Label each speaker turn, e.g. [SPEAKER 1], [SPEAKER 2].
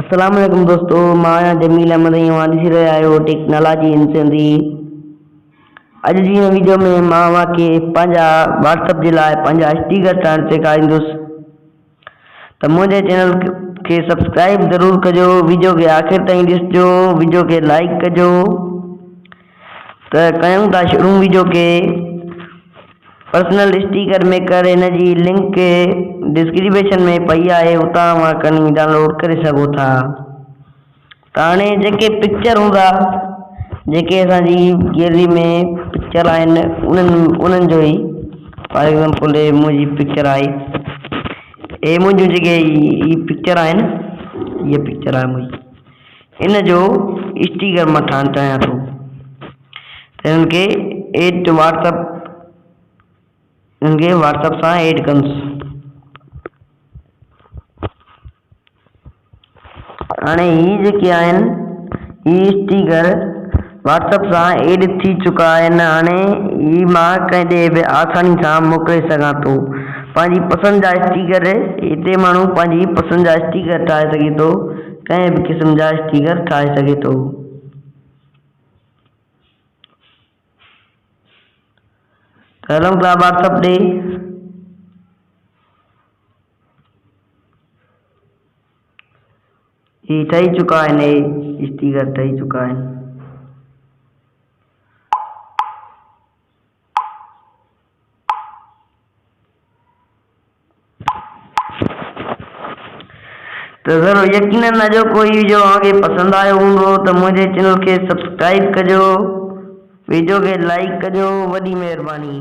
[SPEAKER 1] अस्सलाम वालेकुम दोस्तों, मां जमील अहमद ॾिसी रहिया आहियो टेक्नोलॉजी इन सिंधी। अॼु जी हिन वीडियो में मां तव्हांखे पंहिंजा व्हाट्सअप जे लाइ पंहिंजा स्टिकर ठाहिण सेखारींदुसि। त मुंहिंजे चैनल खे सब्सक्राइब ज़रूरु कजो, वीडियो खे आख़िर ताईं ॾिसजो, वीडियो खे लाइक कजो। त कयूं था शुरू वीडियो खे। पर्सनल स्टिकर मेकर इन जी लिंक डिस्क्रिप्शन में पई आहे, उतां मां खणी डाउनलोड करे सघो था। त हाणे जेके पिक्चर हूंदा, जेके असांजी गैलरी में पिक्चर आहिनि उन्हनि जो ई फॉर एग्जाम्पल मुंहिंजी पिक्चर आहे, मुंहिंजूं जेके ई पिक्चर आहिनि, इहा पिक्चर आहे मुंहिंजी, इन जो स्टिकर मां ठाहिणु चाहियां थो। त हिननि खे व्हाट्सअप सां ऐड कंदुसि। हाणे ही जेके आहिनि, ही स्टिकर व्हाट्सअप सां ऐड थी चुका आहिनि। हाणे ही मां कंहिं बि आसानी सां मोकिले सघां थो। पंहिंजी पसंदि जा स्टिकर हिते माण्हू पंहिंजी पसंदि जा स्टिकर ठाहे सघे थो, कंहिं बि क़िस्म जा स्टिकर ठाहे सघे थो। हलूं था व्हाट्सअप ॾे। ही ठही चुका आहिनि, स्टिकर ठही चुका आहिनि। तो ज़रूरु यकीनन अॼो कोई वीडियो तव्हांखे पसंदि आयो हूंदो त मुंहिंजे चैनल खे सब्सक्राइब कजो, वीडियो खे लाइक कजो। वॾी महिरबानी।